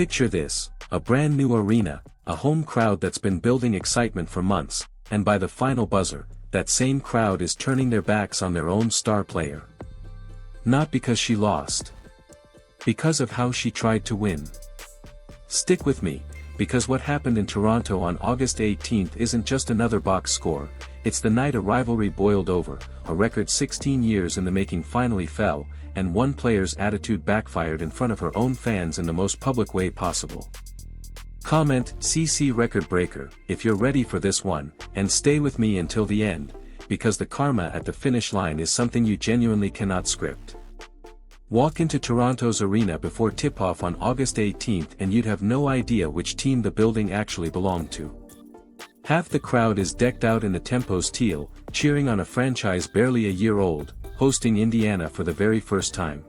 Picture this, a brand new arena, a home crowd that's been building excitement for months, and by the final buzzer, that same crowd is turning their backs on their own star player. Not because she lost. Because of how she tried to win. Stick with me, because what happened in Toronto on August 18th isn't just another box score, it's the night a rivalry boiled over, a record 16 years in the making finally fell, and one player's attitude backfired in front of her own fans in the most public way possible. Comment CC Record Breaker if you're ready for this one, and stay with me until the end, because the karma at the finish line is something you genuinely cannot script. Walk into Toronto's arena before tip-off on August 18th and you'd have no idea which team the building actually belonged to. Half the crowd is decked out in the Tempo's teal, cheering on a franchise barely a year old, hosting Indiana for the very first time.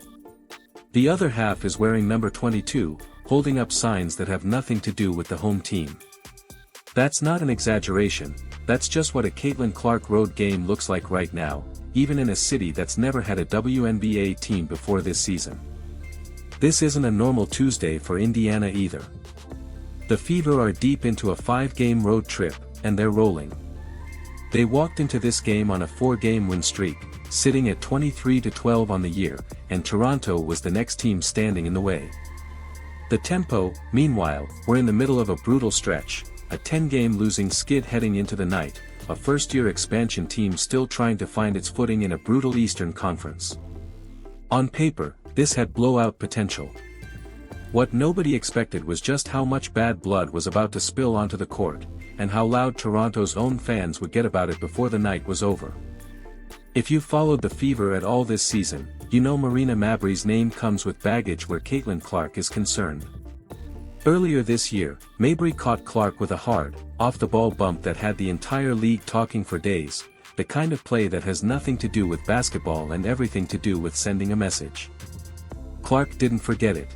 The other half is wearing number 22, holding up signs that have nothing to do with the home team. That's not an exaggeration, that's just what a Caitlin Clark road game looks like right now, even in a city that's never had a WNBA team before this season. This isn't a normal Tuesday for Indiana either. The Fever are deep into a 5-game road trip, and they're rolling. They walked into this game on a 4-game win streak, sitting at 23-12 on the year, and Toronto was the next team standing in the way. The Tempo, meanwhile, were in the middle of a brutal stretch, a 10-game losing skid heading into the night, a first-year expansion team still trying to find its footing in a brutal Eastern Conference. On paper, this had blowout potential. What nobody expected was just how much bad blood was about to spill onto the court, and how loud Toronto's own fans would get about it before the night was over. If you've followed the Fever at all this season, you know Marina Mabrey's name comes with baggage where Caitlin Clark is concerned. Earlier this year, Mabrey caught Clark with a hard, off-the-ball bump that had the entire league talking for days, the kind of play that has nothing to do with basketball and everything to do with sending a message. Clark didn't forget it.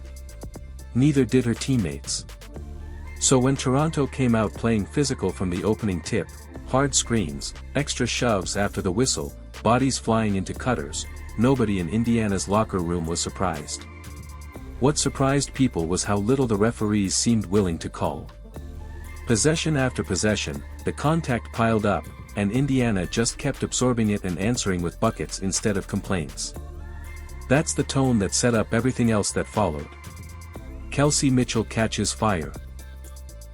Neither did her teammates. So when Toronto came out playing physical from the opening tip, hard screens, extra shoves after the whistle, bodies flying into cutters, nobody in Indiana's locker room was surprised. What surprised people was how little the referees seemed willing to call. Possession after possession, the contact piled up, and Indiana just kept absorbing it and answering with buckets instead of complaints. That's the tone that set up everything else that followed. Kelsey Mitchell catches fire.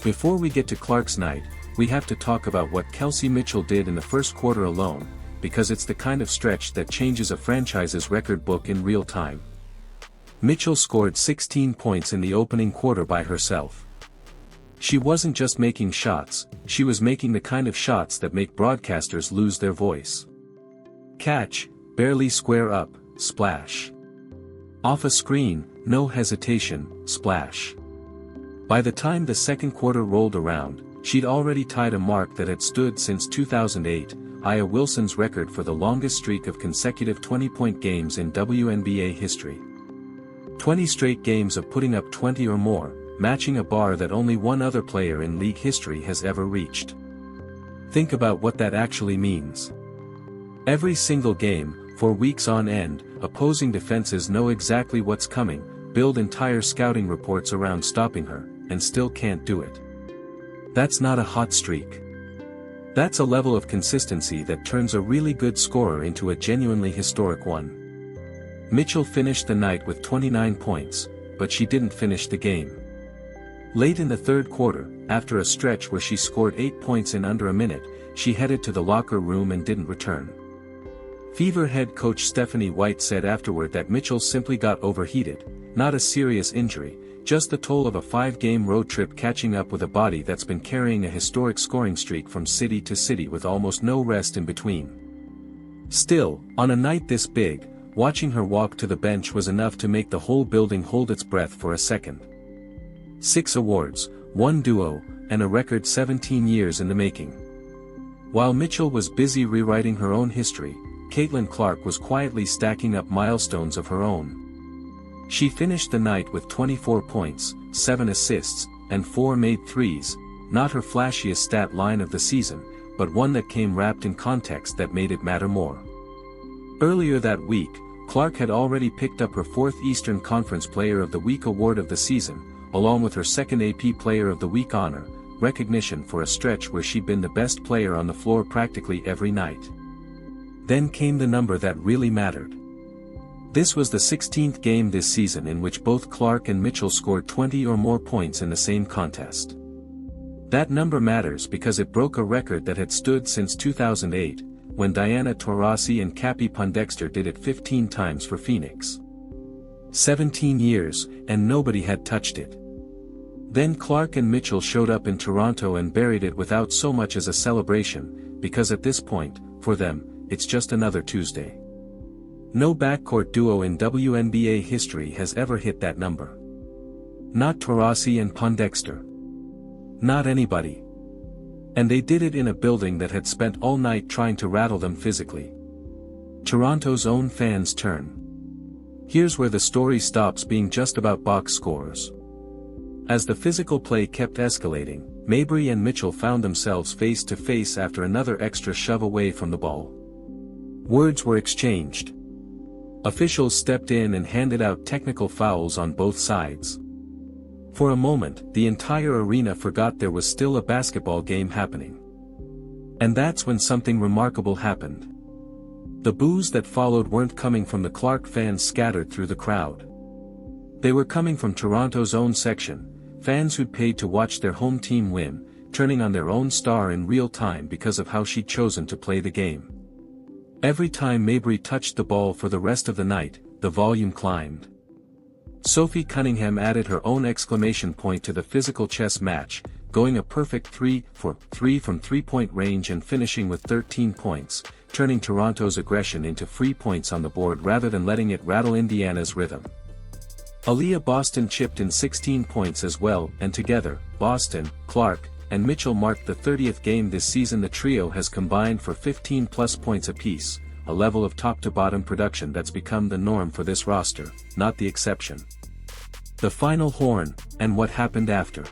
Before we get to Clark's night, we have to talk about what Kelsey Mitchell did in the first quarter alone, because it's the kind of stretch that changes a franchise's record book in real time. Mitchell scored 16 points in the opening quarter by herself. She wasn't just making shots, she was making the kind of shots that make broadcasters lose their voice. Catch, barely square up, splash. Off a screen, no hesitation, splash. By the time the second quarter rolled around, she'd already tied a mark that had stood since 2008, Aya Wilson's record for the longest streak of consecutive 20-point games in WNBA history. 20 straight games of putting up 20 or more, matching a bar that only one other player in league history has ever reached. Think about what that actually means. Every single game, for weeks on end, opposing defenses know exactly what's coming, build entire scouting reports around stopping her, and still can't do it. That's not a hot streak. That's a level of consistency that turns a really good scorer into a genuinely historic one. Mitchell finished the night with 29 points, but she didn't finish the game. Late in the third quarter, after a stretch where she scored 8 points in under a minute, she headed to the locker room and didn't return. Fever head coach Stephanie White said afterward that Mitchell simply got overheated, not a serious injury, just the toll of a 5-game road trip catching up with a body that's been carrying a historic scoring streak from city to city with almost no rest in between. Still, on a night this big, watching her walk to the bench was enough to make the whole building hold its breath for a second. 6 awards, 1 duo, and a record 17 years in the making. While Mitchell was busy rewriting her own history, Caitlin Clark was quietly stacking up milestones of her own. She finished the night with 24 points, 7 assists, and 4 made threes, not her flashiest stat line of the season, but one that came wrapped in context that made it matter more. Earlier that week, Clark had already picked up her 4th Eastern Conference Player of the Week award of the season, along with her second AP Player of the Week honor, recognition for a stretch where she'd been the best player on the floor practically every night. Then came the number that really mattered. This was the 16th game this season in which both Clark and Mitchell scored 20 or more points in the same contest. That number matters because it broke a record that had stood since 2008, when Diana Taurasi and Cappie Pondexter did it 15 times for Phoenix. 17 years, and nobody had touched it. Then Clark and Mitchell showed up in Toronto and buried it without so much as a celebration, because at this point, for them, it's just another Tuesday. No backcourt duo in WNBA history has ever hit that number. Not Taurasi and Pondexter. Not anybody. And they did it in a building that had spent all night trying to rattle them physically. Toronto's own fans' turn. Here's where the story stops being just about box scores. As the physical play kept escalating, Mabry and Mitchell found themselves face to face after another extra shove away from the ball. Words were exchanged. Officials stepped in and handed out technical fouls on both sides. For a moment, the entire arena forgot there was still a basketball game happening. And that's when something remarkable happened. The boos that followed weren't coming from the Clark fans scattered through the crowd. They were coming from Toronto's own section, fans who'd paid to watch their home team win, turning on their own star in real time because of how she'd chosen to play the game. Every time Mabry touched the ball for the rest of the night, the volume climbed. Sophie Cunningham added her own exclamation point to the physical chess match, going a perfect 3 for 3 from three-point range and finishing with 13 points, turning Toronto's aggression into free points on the board rather than letting it rattle Indiana's rhythm. Aaliyah Boston chipped in 16 points as well, and together, Boston, Clark, and Mitchell marked the 30th game this season the trio has combined for 15-plus points apiece, a level of top-to-bottom production that's become the norm for this roster, not the exception. The final horn, and what happened after.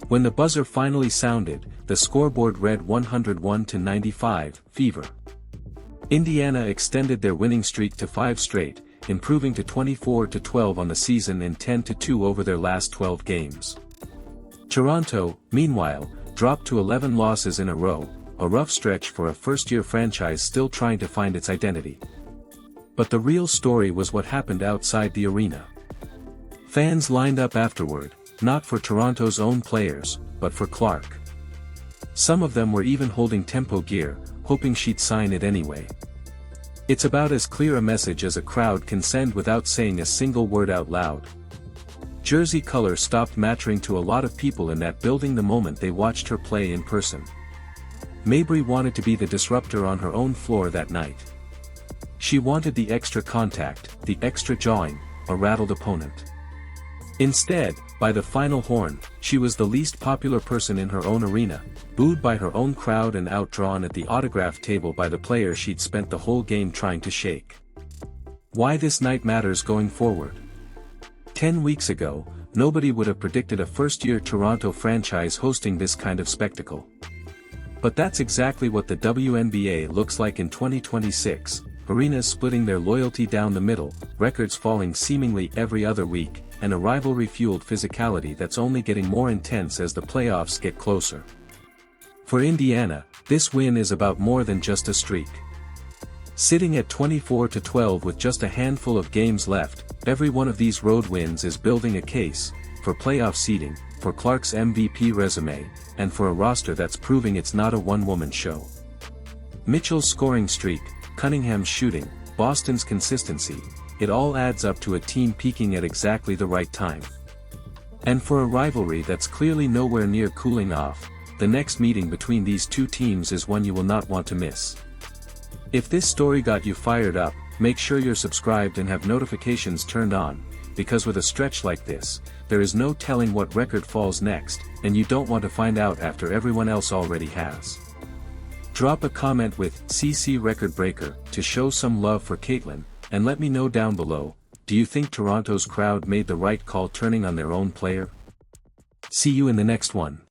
When the buzzer finally sounded, the scoreboard read 101-95, Fever. Indiana extended their winning streak to 5 straight, improving to 24-12 on the season and 10-2 over their last 12 games. Toronto, meanwhile, dropped to 11 losses in a row, a rough stretch for a first-year franchise still trying to find its identity. But the real story was what happened outside the arena. Fans lined up afterward, not for Toronto's own players, but for Clark. Some of them were even holding tempo gear, hoping she'd sign it anyway. It's about as clear a message as a crowd can send without saying a single word out loud. Jersey color stopped mattering to a lot of people in that building the moment they watched her play in person. Mabry wanted to be the disruptor on her own floor that night. She wanted the extra contact, the extra jawing, a rattled opponent. Instead, by the final horn, she was the least popular person in her own arena, booed by her own crowd and outdrawn at the autograph table by the player she'd spent the whole game trying to shake. Why this night matters going forward. 10 weeks ago, nobody would have predicted a first-year Toronto franchise hosting this kind of spectacle. But that's exactly what the WNBA looks like in 2026, arenas splitting their loyalty down the middle, records falling seemingly every other week, and a rivalry-fueled physicality that's only getting more intense as the playoffs get closer. For Indiana, this win is about more than just a streak. Sitting at 24-12 with just a handful of games left, every one of these road wins is building a case, for playoff seeding, for Clark's MVP resume, and for a roster that's proving it's not a one-woman show. Mitchell's scoring streak, Cunningham's shooting, Boston's consistency, it all adds up to a team peaking at exactly the right time. And for a rivalry that's clearly nowhere near cooling off, the next meeting between these two teams is one you will not want to miss. If this story got you fired up, make sure you're subscribed and have notifications turned on, because with a stretch like this, there is no telling what record falls next, and you don't want to find out after everyone else already has. Drop a comment with CC Record Breaker to show some love for Caitlin, and let me know down below, do you think Toronto's crowd made the right call turning on their own player? See you in the next one.